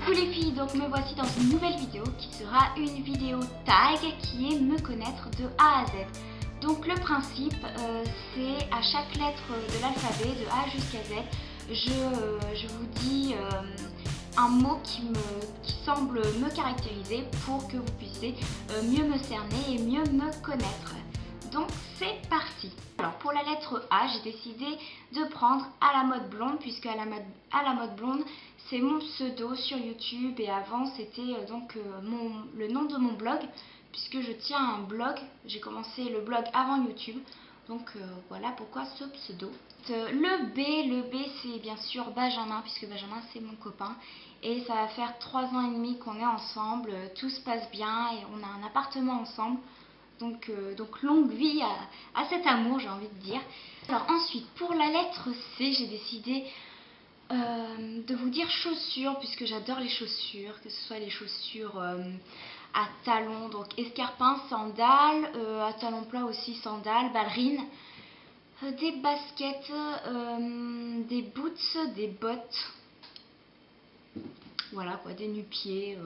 Coucou les filles, donc me voici dans une nouvelle vidéo qui sera une vidéo tag qui est me connaître de A à Z. Donc le principe c'est à chaque lettre de l'alphabet de A jusqu'à Z, je vous dis un mot qui semble me caractériser pour que vous puissiez mieux me cerner et mieux me connaître. Donc c'est parti. Alors pour la lettre A, j'ai décidé de prendre à la mode blonde, puisque à la mode blonde c'est mon pseudo sur YouTube et avant c'était donc le nom de mon blog, puisque je tiens un blog. J'ai commencé le blog avant YouTube, donc voilà pourquoi ce pseudo. Le B c'est bien sûr Benjamin, puisque Benjamin c'est mon copain et ça va faire 3 ans et demi qu'on est ensemble, tout se passe bien et on a un appartement ensemble. Donc longue vie à cet amour, j'ai envie de dire. Alors ensuite, pour la lettre C, j'ai décidé de vous dire chaussures, puisque j'adore les chaussures, que ce soit les chaussures à talons, donc escarpins, sandales, à talons plats aussi, sandales, ballerines, des baskets, des boots, des bottes, voilà quoi, des nu-pieds.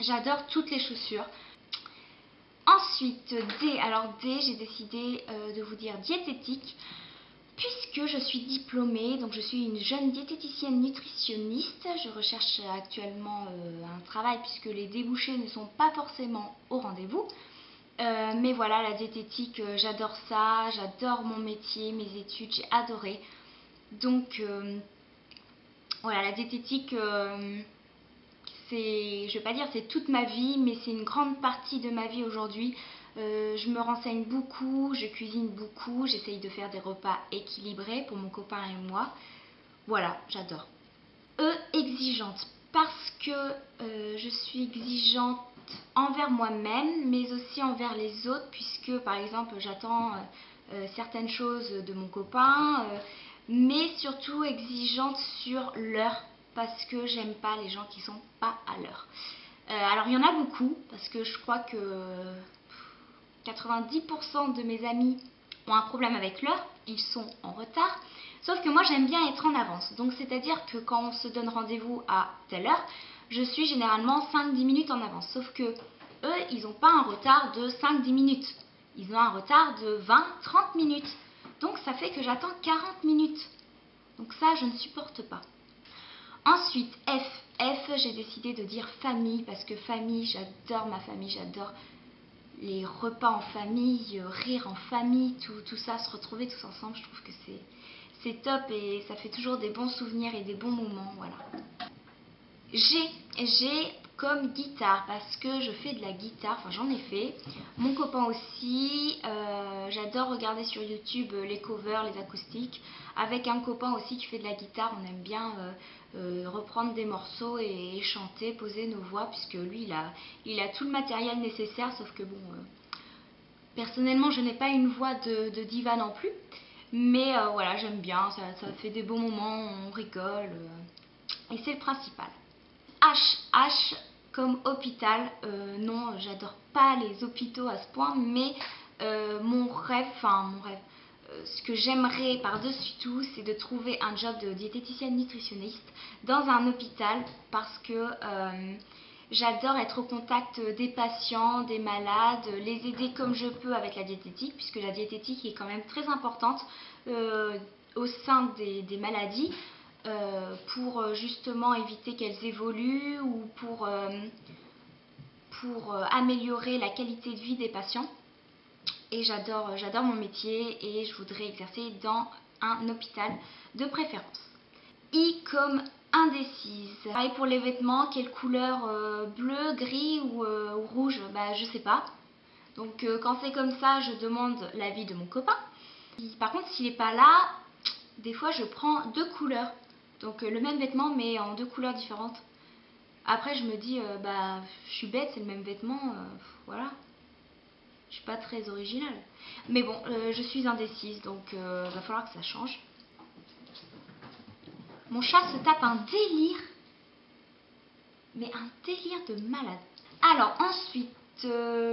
J'adore toutes les chaussures. Ensuite, D. Alors D, j'ai décidé de vous dire diététique, puisque je suis diplômée, donc je suis une jeune diététicienne nutritionniste. Je recherche actuellement un travail puisque les débouchés ne sont pas forcément au rendez-vous. Mais voilà, la diététique, j'adore ça, j'adore mon métier, mes études, j'ai adoré. Donc voilà, la diététique... je vais pas dire c'est toute ma vie, mais c'est une grande partie de ma vie aujourd'hui. Je me renseigne beaucoup, je cuisine beaucoup, j'essaye de faire des repas équilibrés pour mon copain et moi. Voilà, j'adore. E, exigeante, parce que je suis exigeante envers moi-même, mais aussi envers les autres, puisque par exemple j'attends certaines choses de mon copain, mais surtout exigeante sur l'heure, parce que j'aime pas les gens qui sont pas à l'heure. Alors il y en a beaucoup, parce que je crois que 90% de mes amis ont un problème avec l'heure, ils sont en retard. Sauf que moi j'aime bien être en avance, donc c'est à dire que quand on se donne rendez-vous à telle heure, je suis généralement 5-10 minutes en avance. Sauf que eux, ils n'ont pas un retard de 5-10 minutes, ils ont un retard de 20-30 minutes. Donc ça fait que j'attends 40 minutes. Donc ça, je ne supporte pas. Ensuite, F. F, j'ai décidé de dire famille, parce que famille, j'adore ma famille, j'adore les repas en famille, rire en famille, tout ça, se retrouver tous ensemble, je trouve que c'est top et ça fait toujours des bons souvenirs et des bons moments, voilà. G comme guitare, parce que je fais de la guitare, enfin j'en ai fait, mon copain aussi, j'adore regarder sur YouTube les covers, les acoustiques, avec un copain aussi qui fait de la guitare, on aime bien reprendre des morceaux et chanter, poser nos voix, puisque lui il a tout le matériel nécessaire, sauf que bon, personnellement je n'ai pas une voix de diva non plus, mais voilà, j'aime bien, ça fait des bons moments, on rigole, et c'est le principal. H comme hôpital, non, j'adore pas les hôpitaux à ce point, mais mon rêve, ce que j'aimerais par-dessus tout, c'est de trouver un job de diététicienne nutritionniste dans un hôpital, parce que j'adore être au contact des patients, des malades, les aider comme je peux avec la diététique, puisque la diététique est quand même très importante au sein des maladies. Pour justement éviter qu'elles évoluent ou pour améliorer la qualité de vie des patients. Et j'adore mon métier et je voudrais exercer dans un hôpital de préférence. I comme indécise. Pareil pour les vêtements, quelle couleur, bleu, gris ou rouge, bah je sais pas. Donc quand c'est comme ça, je demande l'avis de mon copain. Par contre, s'il n'est pas là, des fois je prends 2 couleurs. Donc le même vêtement mais en 2 couleurs différentes. Après je me dis, bah je suis bête, c'est le même vêtement, voilà. Je suis pas très originale. Mais bon, je suis indécise, donc va falloir que ça change. Mon chat se tape un délire. Mais un délire de malade. Alors ensuite,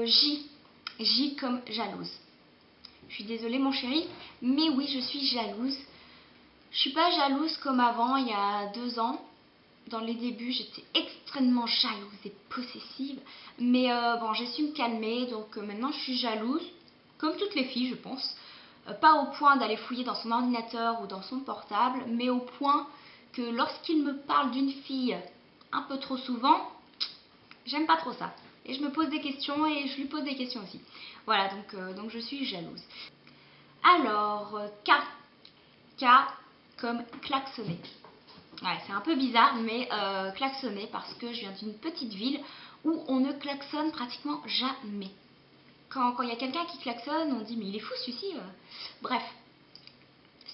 J. J comme jalouse. Je suis désolée mon chéri, mais oui je suis jalouse. Je suis pas jalouse comme avant, il y a 2 ans. dans les débuts, j'étais extrêmement jalouse et possessive. Mais bon, j'ai su me calmer, donc maintenant je suis jalouse, comme toutes les filles, je pense. Pas au point d'aller fouiller dans son ordinateur ou dans son portable, mais au point que lorsqu'il me parle d'une fille un peu trop souvent, j'aime pas trop ça. Et je me pose des questions et je lui pose des questions aussi. Voilà, donc je suis jalouse. Alors, K. K comme klaxonner. Ouais, c'est un peu bizarre, mais klaxonner parce que je viens d'une petite ville où on ne klaxonne pratiquement jamais. Quand il y a quelqu'un qui klaxonne, on dit mais il est fou celui-ci. Bref.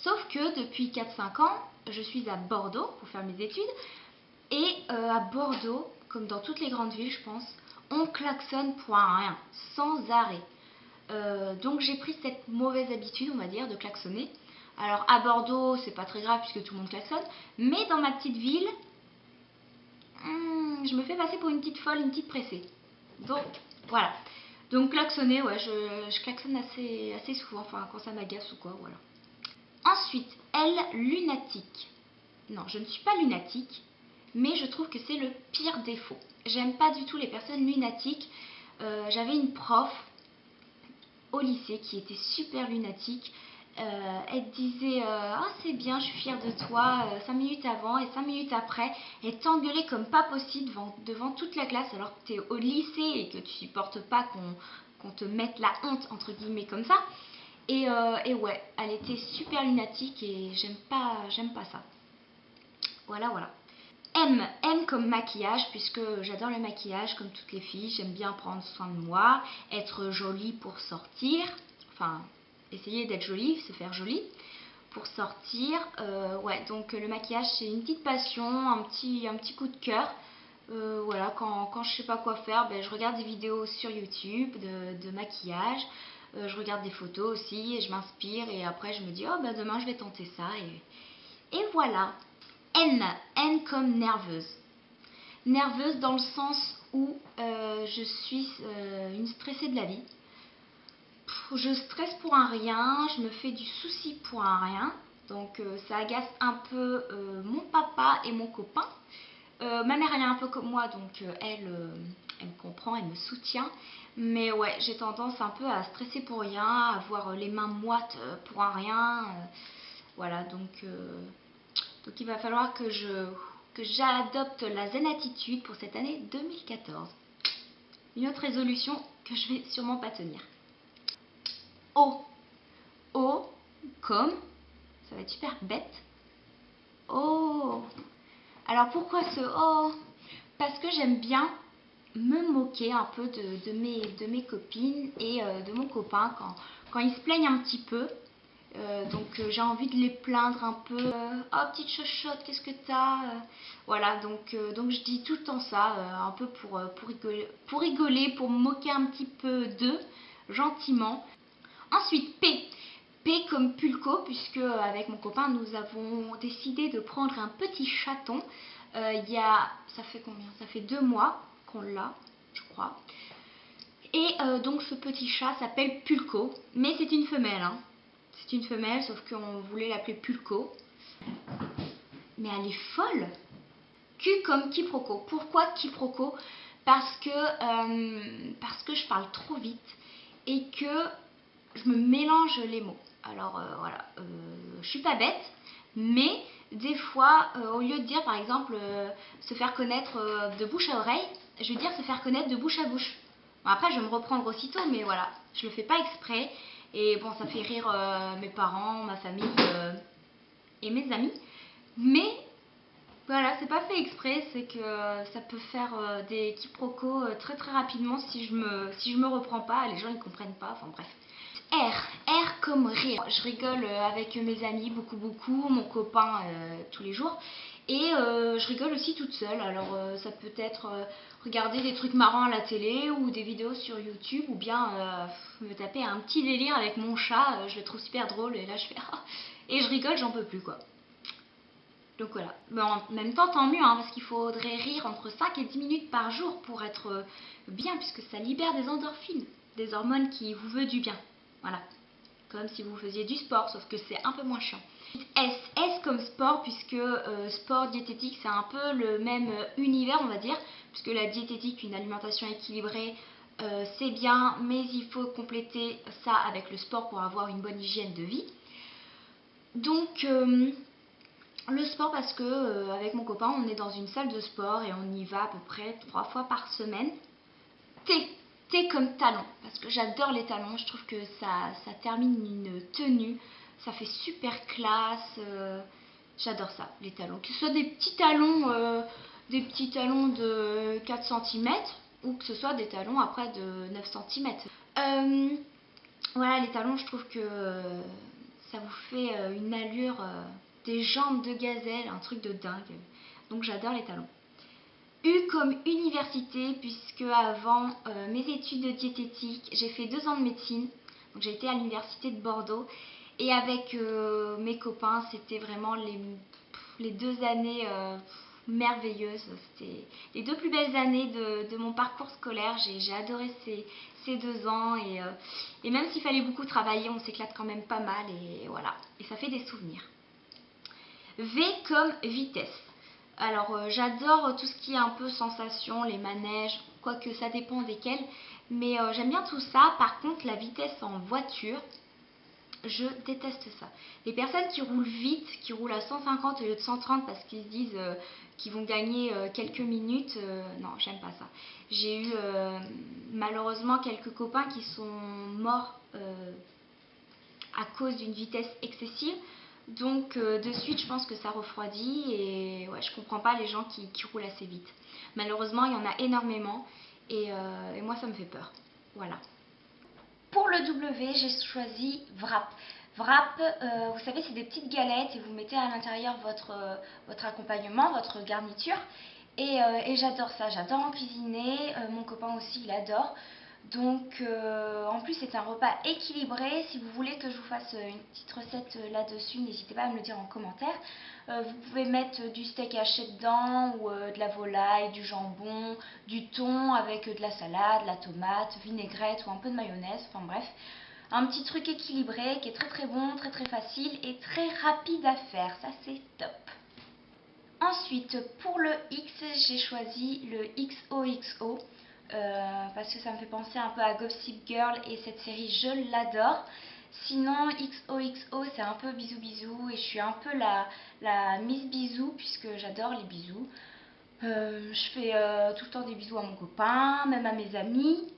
Sauf que depuis 4-5 ans, je suis à Bordeaux pour faire mes études. Et à Bordeaux, comme dans toutes les grandes villes, je pense, on klaxonne pour un rien, sans arrêt. Donc j'ai pris cette mauvaise habitude, on va dire, de klaxonner. Alors à Bordeaux, c'est pas très grave puisque tout le monde klaxonne, mais dans ma petite ville, je me fais passer pour une petite folle, une petite pressée. Donc voilà. Donc klaxonner, ouais, je klaxonne assez souvent, enfin quand ça m'agace ou quoi, voilà. Ensuite, L, lunatique. Non, je ne suis pas lunatique, mais je trouve que c'est le pire défaut. J'aime pas du tout les personnes lunatiques. J'avais une prof au lycée qui était super lunatique. Elle disait ah c'est bien, je suis fière de toi 5 minutes avant et 5 minutes après elle t'engueulait comme pas possible devant toute la classe alors que tu es au lycée et que tu supportes pas qu'on te mette la honte entre guillemets comme ça et ouais, elle était super lunatique et j'aime pas ça. Voilà. M comme maquillage, puisque j'adore le maquillage comme toutes les filles, j'aime bien prendre soin de moi, être jolie pour sortir, enfin essayer d'être jolie, se faire jolie pour sortir. Ouais, donc le maquillage c'est une petite passion, un petit coup de cœur. Voilà, quand je sais pas quoi faire, ben, je regarde des vidéos sur YouTube de maquillage, je regarde des photos aussi et je m'inspire et après je me dis oh ben demain je vais tenter ça et voilà. N comme nerveuse. Nerveuse dans le sens où je suis une stressée de la vie. Je stresse pour un rien, je me fais du souci pour un rien. Donc ça agace un peu mon papa et mon copain. Ma mère elle est un peu comme moi, donc elle me comprend, elle me soutient. Mais ouais, j'ai tendance un peu à stresser pour rien, à avoir les mains moites pour un rien. Voilà, donc il va falloir que j'adopte la zen attitude pour cette année 2014. Une autre résolution que je vais sûrement pas tenir. O. O comme, ça va être super bête. Oh. Alors pourquoi ce O? Parce que j'aime bien me moquer un peu de mes copines et de mon copain quand ils se plaignent un petit peu. Donc j'ai envie de les plaindre un peu. Oh petite chochotte, qu'est-ce que t'as voilà, donc je dis tout le temps ça, un peu pour rigoler, pour me moquer un petit peu d'eux, gentiment. Ensuite P. P comme pulco, puisque avec mon copain nous avons décidé de prendre un petit chaton. Ça fait combien? Ça fait 2 mois qu'on l'a, je crois. Et donc ce petit chat s'appelle Pulco, mais c'est une femelle, hein. C'est une femelle, sauf qu'on voulait l'appeler Pulco. Mais elle est folle. Q comme quiproquo. Pourquoi quiproquo? Parce que je parle trop vite et que je me mélange les mots. Alors voilà, je suis pas bête, mais des fois, au lieu de dire par exemple se faire connaître de bouche à oreille, je vais dire se faire connaître de bouche à bouche. Bon, après, je vais me reprendre aussitôt, mais voilà, je le fais pas exprès. Et bon, ça fait rire mes parents, ma famille et mes amis. Mais voilà, c'est pas fait exprès, c'est que ça peut faire des quiproquos très très rapidement si je me reprends pas, les gens ils comprennent pas, enfin bref. R comme rire. Je rigole avec mes amis beaucoup, mon copain tous les jours. Et je rigole aussi toute seule. Alors ça peut être regarder des trucs marrants à la télé ou des vidéos sur YouTube ou bien me taper un petit délire avec mon chat. Je le trouve super drôle et là je fais et je rigole, j'en peux plus quoi. Donc voilà. Mais en même temps tant mieux hein, parce qu'il faudrait rire entre 5 et 10 minutes par jour pour être bien puisque ça libère des endorphines, des hormones qui vous veulent du bien. Voilà. comme si vous faisiez du sport, sauf que c'est un peu moins chiant. S comme sport, puisque sport, diététique, c'est un peu le même univers, on va dire, puisque la diététique, une alimentation équilibrée, c'est bien, mais il faut compléter ça avec le sport pour avoir une bonne hygiène de vie. Donc le sport, parce que avec mon copain on est dans une salle de sport et on y va à peu près 3 fois par semaine. T comme talon, parce que j'adore les talons, je trouve que ça termine une tenue, ça fait super classe, j'adore ça, les talons, que ce soit des petits talons de 4 cm ou que ce soit des talons après de 9 cm. Voilà, les talons, je trouve que ça vous fait une allure, des jambes de gazelle, un truc de dingue. Donc j'adore les talons. U comme université, puisque avant mes études de diététique, j'ai fait 2 ans de médecine. Donc j'ai été à l'université de Bordeaux. Et avec mes copains, c'était vraiment les 2 années merveilleuses. C'était les 2 plus belles années de mon parcours scolaire. J'ai adoré ces 2 ans. Et même s'il fallait beaucoup travailler, on s'éclate quand même pas mal. Et voilà, et ça fait des souvenirs. V comme vitesse. Alors j'adore tout ce qui est un peu sensation, les manèges, quoique ça dépend desquels, mais j'aime bien tout ça. Par contre, la vitesse en voiture, je déteste ça. Les personnes qui roulent vite, qui roulent à 150 au lieu de 130 parce qu'ils se disent qu'ils vont gagner quelques minutes, non, j'aime pas ça. J'ai eu malheureusement quelques copains qui sont morts à cause d'une vitesse excessive. Donc de suite je pense que ça refroidit et ouais, je comprends pas les gens qui roulent assez vite. Malheureusement il y en a énormément et moi ça me fait peur. Voilà. Pour le W, j'ai choisi wrap. Wrap, vous savez, c'est des petites galettes et vous mettez à l'intérieur votre accompagnement, votre garniture. Et j'adore ça, j'adore en cuisiner, mon copain aussi il adore. Donc en plus c'est un repas équilibré. Si vous voulez que je vous fasse une petite recette là-dessus, n'hésitez pas à me le dire en commentaire. Vous pouvez mettre du steak haché dedans ou de la volaille, du jambon, du thon avec de la salade, de la tomate, vinaigrette ou un peu de mayonnaise, enfin bref. Un petit truc équilibré qui est très très bon, très très facile et très rapide à faire, ça c'est top. Ensuite pour le X, j'ai choisi le XOXO. Parce que ça me fait penser un peu à Gossip Girl et cette série je l'adore. Sinon XOXO c'est un peu bisous bisous et je suis un peu la Miss Bisous puisque j'adore les bisous. Je fais tout le temps des bisous à mon copain, même à mes amis.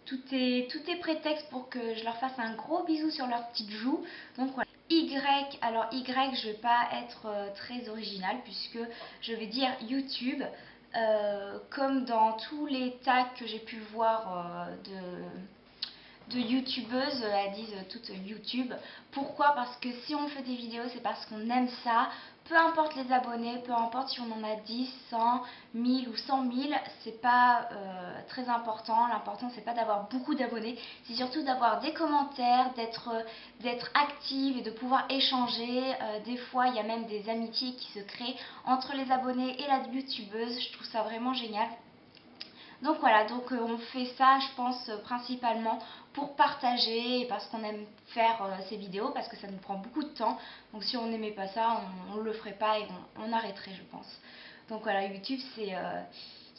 Tout est prétexte pour que je leur fasse un gros bisou sur leurs petites joues. Donc voilà. Y, alors Y je vais pas être très originale puisque je vais dire YouTube. Comme dans tous les tags que j'ai pu voir de youtubeuses, elles disent toutes YouTube. Pourquoi? Parce que si on fait des vidéos, c'est parce qu'on aime ça. Peu importe les abonnés, peu importe si on en a 10, 100, 1000 ou 100 000, c'est pas très important. L'important c'est pas d'avoir beaucoup d'abonnés, c'est surtout d'avoir des commentaires, d'être active et de pouvoir échanger. Des fois il y a même des amitiés qui se créent entre les abonnés et la youtubeuse. Je trouve ça vraiment génial. Donc voilà, donc on fait ça je pense principalement pour partager et parce qu'on aime faire ces vidéos, parce que ça nous prend beaucoup de temps. Donc si on n'aimait pas ça, on le ferait pas et on arrêterait je pense. Donc voilà, YouTube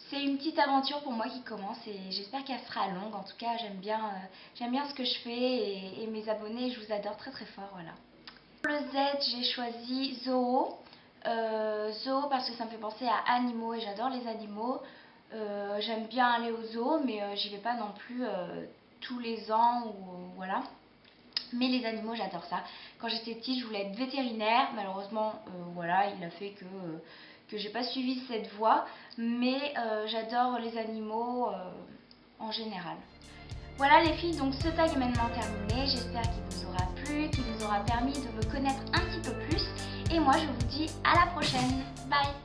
c'est une petite aventure pour moi qui commence et j'espère qu'elle sera longue. En tout cas j'aime bien ce que je fais et mes abonnés, je vous adore très très fort. Voilà. Pour le Z, j'ai choisi Zoo. Zoo parce que ça me fait penser à animaux et j'adore les animaux. J'aime bien aller au zoo mais j'y vais pas non plus tous les ans ou voilà. Mais les animaux j'adore ça. Quand j'étais petite je voulais être vétérinaire, malheureusement voilà, il a fait que j'ai pas suivi cette voie, mais j'adore les animaux en général. Voilà les filles, donc ce tag est maintenant terminé. J'espère qu'il vous aura plu, qu'il vous aura permis de me connaître un petit peu plus et moi je vous dis à la prochaine. Bye.